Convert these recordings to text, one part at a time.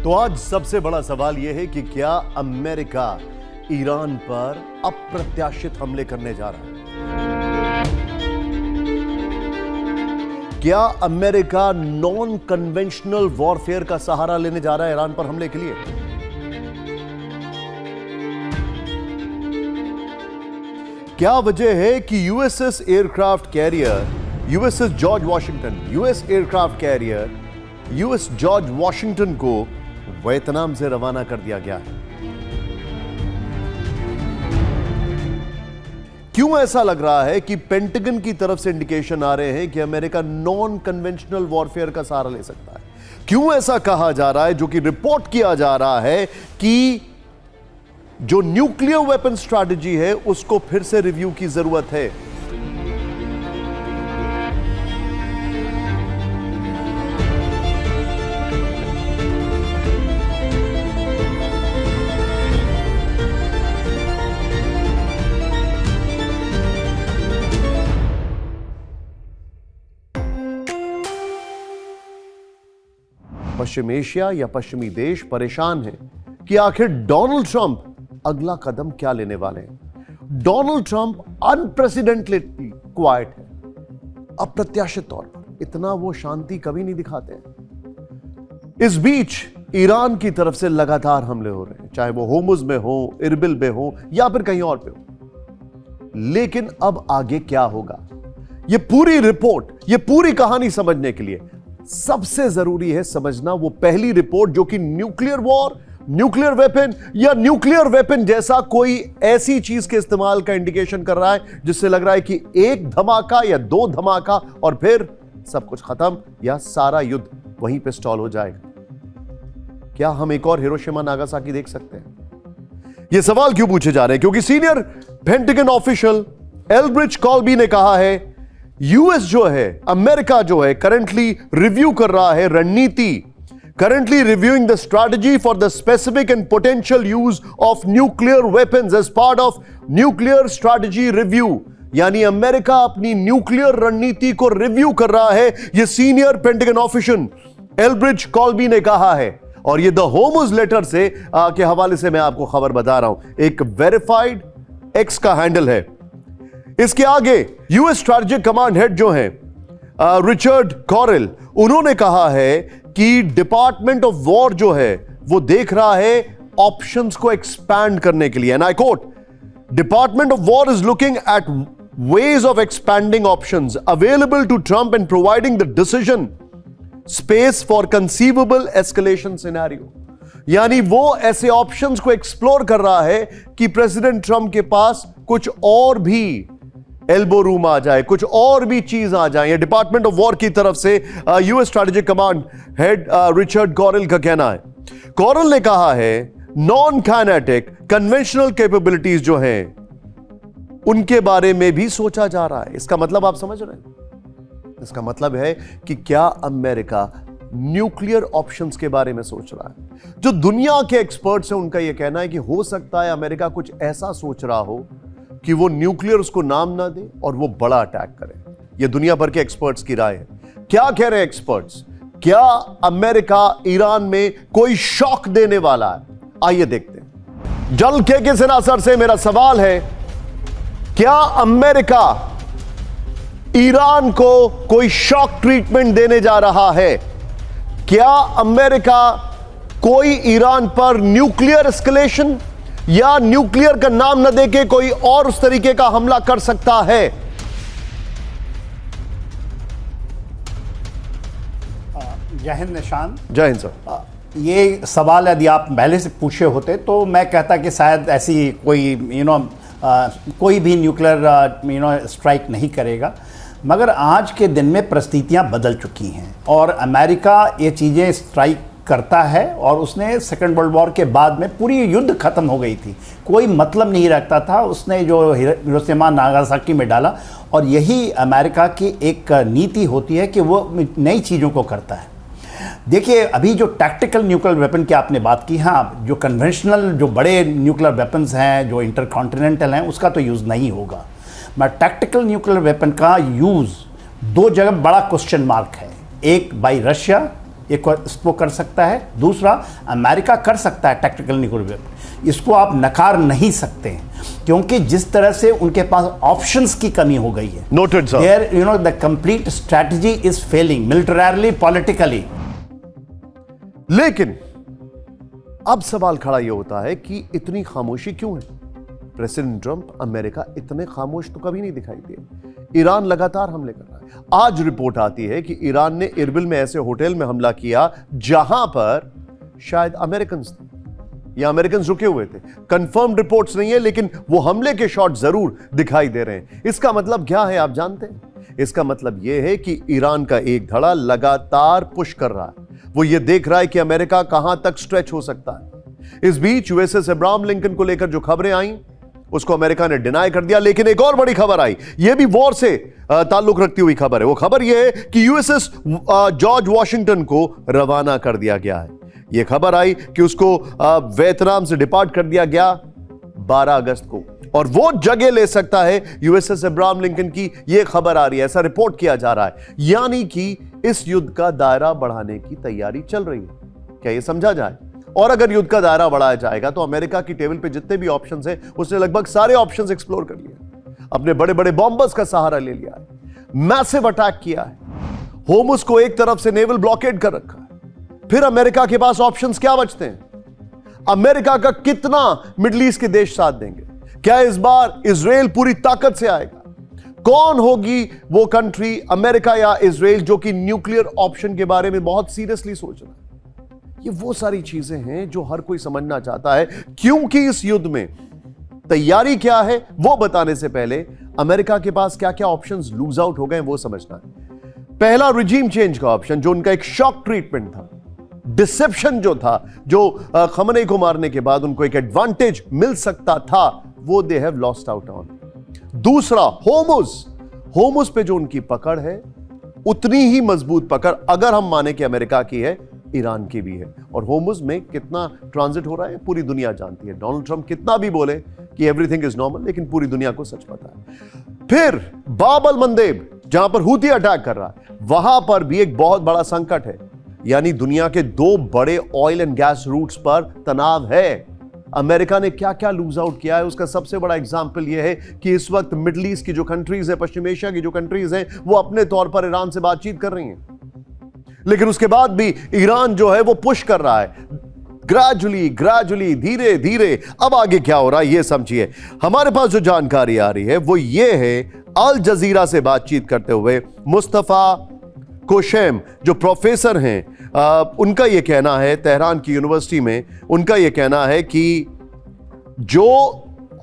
तो आज सबसे बड़ा सवाल यह है कि क्या अमेरिका ईरान पर अप्रत्याशित हमले करने जा रहा है? क्या अमेरिका नॉन कन्वेंशनल वॉरफेयर का सहारा लेने जा रहा है ईरान पर हमले के लिए? क्या वजह है कि USS aircraft carrier USS George Washington US aircraft carrier US George Washington को वियतनाम से रवाना कर दिया गया है? क्यों ऐसा लग रहा है कि पेंटागन की तरफ से इंडिकेशन आ रहे हैं कि अमेरिका नॉन कन्वेंशनल वॉरफेयर का सहारा ले सकता है? क्यों ऐसा कहा जा रहा है, जो कि रिपोर्ट किया जा रहा है कि जो न्यूक्लियर वेपन स्ट्रैटेजी है उसको फिर से रिव्यू की जरूरत है? पश्चिम एशिया या पश्चिमी देश परेशान हैं कि आखिर डोनाल्ड ट्रंप अगला कदम क्या लेने वाले हैं। डोनाल्ड ट्रंप अनप्रेसिडेंटेडली क्वाइट है, अप्रत्याशित तौर पर इतना वो शांति कभी नहीं दिखाते हैं। इस बीच ईरान की तरफ से लगातार हमले हो रहे हैं, चाहे वो होमुज में हो, इरबिल में हो या फिर कहीं और पे हो। लेकिन अब आगे क्या होगा, ये पूरी रिपोर्ट, ये पूरी कहानी समझने के लिए सबसे जरूरी है समझना वो पहली रिपोर्ट जो कि न्यूक्लियर वॉर, न्यूक्लियर वेपन या न्यूक्लियर वेपन जैसा कोई ऐसी चीज के इस्तेमाल का इंडिकेशन कर रहा है जिससे लग रहा है कि एक धमाका या दो धमाका और फिर सब कुछ खत्म या सारा युद्ध वहीं पे स्टॉल हो जाएगा। क्या हम एक और हिरोशिमा नागासाकी देख सकते हैं? यह सवाल क्यों पूछे जा रहे हैं? क्योंकि सीनियर पेंटागन ऑफिशियल एल्ब्रिच कॉल्बी ने कहा है यूएस जो है, अमेरिका जो है, करंटली रिव्यू कर रहा है रणनीति, currently reviewing the strategy for the specific and potential use of nuclear weapons as part of nuclear strategy review। यानी अमेरिका अपनी न्यूक्लियर रणनीति को रिव्यू कर रहा है, यह सीनियर पेंटागन ऑफिशियल एल्ब्रिच कॉल्बी ने कहा है। और ये द होमुज लेटर से के हवाले से मैं आपको खबर बता रहा हूं, एक वेरीफाइड एक्स का हैंडल है। इसके आगे यूएस स्ट्रैटेजिक कमांड हेड जो है रिचर्ड कॉरेल, उन्होंने कहा है कि डिपार्टमेंट ऑफ वॉर जो है वो देख रहा है ऑप्शंस को एक्सपैंड करने के लिए। And I quote, department of war is looking at ways of expanding options available to Trump and providing the decision space for conceivable escalation scenario. यानी वो ऐसे ऑप्शंस को एक्सप्लोर कर रहा है कि प्रेसिडेंट ट्रंप के पास कुछ और भी एल्बो रूम आ जाए, कुछ और भी चीज आ जाए। ये डिपार्टमेंट ऑफ वॉर की तरफ से US strategic command head Richard Correll का कहना है। कॉरेल ने कहा है नॉन काइनेटिक कन्वेंशनल कैपेबिलिटीज जो हैं उनके बारे में भी सोचा जा रहा है। इसका मतलब आप समझ रहे हैं? इसका मतलब है कि क्या अमेरिका न्यूक्लियर ऑप्शंस के बारे में सोच रहा है? जो दुनिया के एक्सपर्ट्स हैं उनका यह कहना है कि हो सकता है अमेरिका कुछ ऐसा सोच रहा हो कि वो न्यूक्लियर उसको नाम ना दे और वो बड़ा अटैक करे। ये दुनिया भर के एक्सपर्ट्स की राय है। क्या कह रहे हैं एक्सपर्ट्स? क्या अमेरिका ईरान में कोई शॉक देने वाला है? आइए देखते हैं। जल के सनासर से मेरा सवाल है, क्या अमेरिका ईरान को कोई शॉक ट्रीटमेंट देने जा रहा है? क्या अमेरिका कोई ईरान पर न्यूक्लियर एस्केलेशन या न्यूक्लियर का नाम न देके कोई और उस तरीके का हमला कर सकता है? जय हिंद निशान। जय हिंद सर। ये सवाल यदि आप पहले से पूछे होते तो मैं कहता कि शायद ऐसी कोई कोई भी न्यूक्लियर स्ट्राइक नहीं करेगा, मगर आज के दिन में परिस्थितियां बदल चुकी हैं और अमेरिका ये चीज़ें स्ट्राइक करता है। और उसने सेकेंड वर्ल्ड वॉर के बाद में पूरी युद्ध खत्म हो गई थी, कोई मतलब नहीं रखता था, उसने जो हिरोशिमा नागासाकी में डाला। और यही अमेरिका की एक नीति होती है कि वो नई चीज़ों को करता है। देखिए, अभी जो टैक्टिकल न्यूक्लियर वेपन की आपने बात की, हाँ, जो कन्वेंशनल जो बड़े न्यूक्लियर वेपन्स हैं, जो इंटरकॉन्टिनेंटल हैं, उसका तो यूज़ नहीं होगा। मैं टैक्टिकल न्यूक्लियर वेपन का यूज़ दो जगह बड़ा क्वेश्चन मार्क है, एक बाई रशिया एक इसको कर सकता है, दूसरा अमेरिका कर सकता है टैक्टिकल न्यूक्लियर वेपन। इसको आप नकार नहीं सकते हैं, क्योंकि जिस तरह से उनके पास ऑप्शंस की कमी हो गई है। Noted sir. There the complete strategy is failing militarily, politically. लेकिन अब सवाल खड़ा यह होता है कि इतनी खामोशी क्यों है? प्रेसिडेंट ट्रंप, अमेरिका इतने खामोश तो कभी नहीं दिखाई दिए। ईरान लगातार हमले कर रहा है। आज रिपोर्ट आती है कि ईरान ने इरबिल में ऐसे होटल में हमला किया जहां पर शायद अमेरिकन थे या अमेरिकन रुके हुए थे। कंफर्म्ड रिपोर्ट्स नहीं है, लेकिन वो हमले के शॉट जरूर दिखाई दे रहे हैं। इसका मतलब क्या है आप जानते हैं? इसका मतलब यह है कि ईरान का एक धड़ा लगातार पुश कर रहा है। वो ये देख रहा है कि अमेरिका कहां तक स्ट्रेच हो सकता है। इस बीच यूएसएस अब्राहम लिंकन को लेकर जो खबरें आई उसको अमेरिका ने डिनाई कर दिया। लेकिन एक और बड़ी खबर आई, यह भी वॉर से ताल्लुक रखती हुई खबर है। वो खबर यह है कि यूएसएस जॉर्ज वॉशिंगटन को रवाना कर दिया गया है। यह खबर आई कि उसको वियतनाम से डिपार्ट कर दिया गया 12 अगस्त को, और वो जगह ले सकता है यूएसएस अब्राहम लिंकन की। यह खबर आ रही है, ऐसा रिपोर्ट किया जा रहा है। यानी कि इस युद्ध का दायरा बढ़ाने की तैयारी चल रही है। क्या यह समझा जाए? और अगर युद्ध का दायरा बढ़ाया जाएगा तो अमेरिका की टेबल पे जितने भी ऑप्शंस हैं, उसने लगभग सारे ऑप्शंस एक्सप्लोर कर लिए। अपने बड़े बड़े बॉम्बर्स का सहारा ले लिया है, मैसिव अटैक किया है, होर्मुज को एक तरफ से नेवल ब्लॉकेड कर रखा है। फिर अमेरिका के पास ऑप्शंस क्या बचते हैं? अमेरिका का कितना मिडिल ईस्ट के देश साथ देंगे? क्या इस बार इजराइल पूरी ताकत से आएगा? कौन होगी वो कंट्री, अमेरिका या इजराइल, जो कि न्यूक्लियर ऑप्शन के बारे में बहुत सीरियसली सोच रहा है? ये वो सारी चीजें हैं जो हर कोई समझना चाहता है, क्योंकि इस युद्ध में तैयारी क्या है वो बताने से पहले अमेरिका के पास क्या क्या ऑप्शंस लूज आउट हो गए वो समझना है। पहला, रिजीम चेंज का ऑप्शन, जो उनका एक शॉक ट्रीटमेंट था, डिसेप्शन जो था, जो खमनेई को मारने के बाद उनको एक एडवांटेज मिल सकता था, वो they have lost out on. दूसरा, होर्मुज पे जो उनकी पकड़ है, उतनी ही मजबूत पकड़ अगर हम माने कि अमेरिका की है, ईरान की भी है। और होर्मुज में कितना ट्रांजिट हो रहा है पूरी दुनिया जानती है। डोनाल्ड ट्रंप कितना भी बोले कि एवरीथिंग इज नॉर्मल, लेकिन पूरी दुनिया को सच पता है। फिर बाब अल मंदेब, जहां पर हूती अटैक कर रहा है, वहां पर भी एक बहुत बड़ा संकट है। यानी दुनिया के 2 बड़े ऑयल एंड गैस रूट्स पर तनाव है। अमेरिका ने क्या क्या लूज आउट किया है, उसका सबसे बड़ा एग्जाम्पल यह है कि इस वक्त मिडिल ईस्ट की जो कंट्रीज है, पश्चिम एशिया की जो कंट्रीज हैं, वो अपने तौर पर ईरान से बातचीत कर रही हैं। लेकिन उसके बाद भी ईरान जो है वो पुश कर रहा है, ग्रेजुअली, धीरे धीरे। अब आगे क्या हो रहा है ये समझिए। हमारे पास जो जानकारी आ रही है वो ये है, अल जजीरा से बातचीत करते हुए मुस्तफा कोशेम जो प्रोफेसर हैं, उनका यह कहना है, तेहरान की यूनिवर्सिटी में, उनका यह कहना है कि जो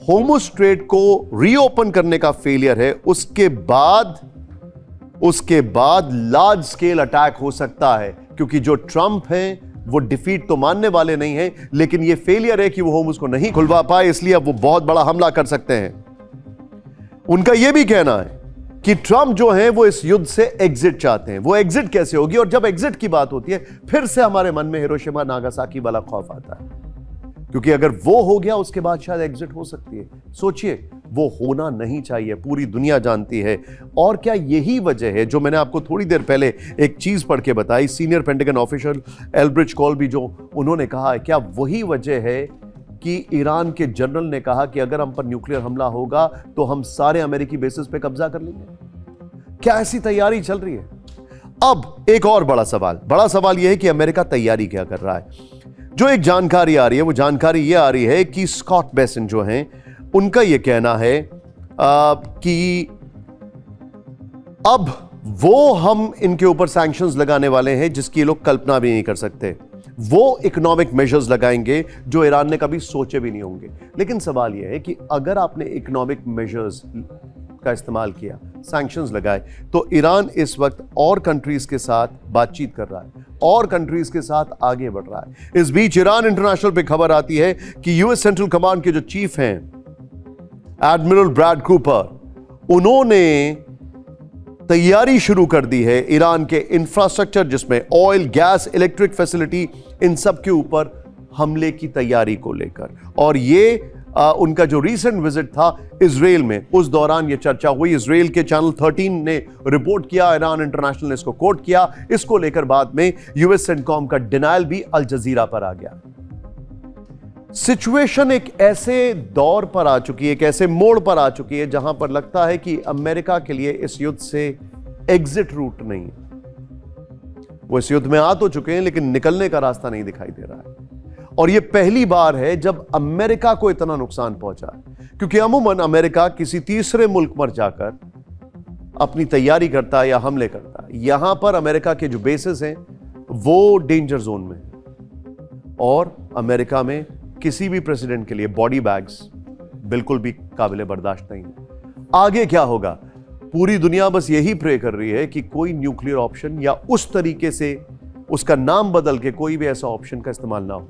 होर्मुज स्ट्रेट को रीओपन करने का फेलियर है, उसके बाद लार्ज स्केल अटैक हो सकता है। क्योंकि जो ट्रंप हैं वो डिफीट तो मानने वाले नहीं हैं, लेकिन ये फेलियर है कि वो होर्मुज को नहीं खुलवा पाए, इसलिए अब वो बहुत बड़ा हमला कर सकते हैं। उनका यह भी कहना है कि ट्रंप जो है वो इस युद्ध से एग्जिट चाहते हैं। वो एग्जिट कैसे होगी? और जब एग्जिट की बात होती है, फिर से हमारे मन में हिरोशिमा नागासाकी वाला खौफ आता है, क्योंकि अगर वो हो गया उसके बाद शायद एग्जिट हो सकती है। सोचिए, वो होना नहीं चाहिए, पूरी दुनिया जानती है। और क्या यही वजह है, जो मैंने आपको थोड़ी देर पहले एक चीज पढ़ के बताई, सीनियर पेंटागन ऑफिशियल एल्ब्रिच कॉल्बी, जो उन्होंने कहा है, क्या वही वजह है कि ईरान के जनरल ने कहा कि अगर हम पर न्यूक्लियर हमला होगा तो हम सारे अमेरिकी बेसिस पे कब्जा कर लेंगे? क्या ऐसी तैयारी चल रही है? अब एक और बड़ा सवाल यह है कि अमेरिका तैयारी क्या कर रहा है। जो एक जानकारी आ रही है, वो जानकारी यह आ रही है कि स्कॉट बेसेंट जो हैं, उनका यह कहना है कि अब वो हम इनके ऊपर सैंक्शंस लगाने वाले हैं जिसकी ये लोग कल्पना भी नहीं कर सकते। वो इकोनॉमिक मेजर्स लगाएंगे जो ईरान ने कभी सोचे भी नहीं होंगे। लेकिन सवाल यह है कि अगर आपने इकोनॉमिक मेजर्स का इस्तेमाल किया, सैंक्शंस लगाए, तो ईरान इस वक्त और कंट्रीज के साथ बातचीत कर रहा है और कंट्रीज के साथ आगे बढ़ रहा है। इस बीच ईरान इंटरनेशनल पे खबर आती है कि यूएस सेंट्रल कमांड के जो चीफ हैं, एडमिरल ब्रैड कूपर, उन्होंने तैयारी शुरू कर दी है ईरान के इंफ्रास्ट्रक्चर, जिसमें ऑयल, गैस, इलेक्ट्रिक फैसिलिटी, इन सब के ऊपर हमले की तैयारी को लेकर। और ये उनका जो रीसेंट विजिट था इजराइल में, उस दौरान ये चर्चा हुई। इजराइल के चैनल 13 ने रिपोर्ट किया, ईरान इंटरनेशनल ने इसको कोट किया। इसको लेकर बाद में यूएस सेंटकॉम का डिनायल भी अल जजीरा पर आ गया। सिचुएशन एक ऐसे दौर पर आ चुकी है, एक ऐसे मोड़ पर आ चुकी है जहां पर लगता है कि अमेरिका के लिए इस युद्ध से एग्जिट रूट नहीं है। वो इस युद्ध में आ तो चुके हैं लेकिन निकलने का रास्ता नहीं दिखाई दे रहा है। और यह पहली बार है जब अमेरिका को इतना नुकसान पहुंचा है, क्योंकि अमूमन अमेरिका किसी तीसरे मुल्क पर जाकर अपनी तैयारी करता है या हमले करता है। यहां पर अमेरिका के जो बेसेस हैं वो डेंजर जोन में है और अमेरिका में किसी भी प्रेसिडेंट के लिए बॉडी बैग्स बिल्कुल भी काबिले बर्दाश्त नहीं है। आगे क्या होगा, पूरी दुनिया बस यही प्रे कर रही है कि कोई न्यूक्लियर ऑप्शन या उस तरीके से उसका नाम बदल के कोई भी ऐसा ऑप्शन का इस्तेमाल ना हो।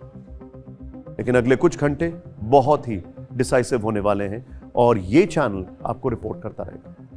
लेकिन अगले कुछ घंटे बहुत ही डिसाइसिव होने वाले हैं और ये चैनल आपको रिपोर्ट करता रहेगा।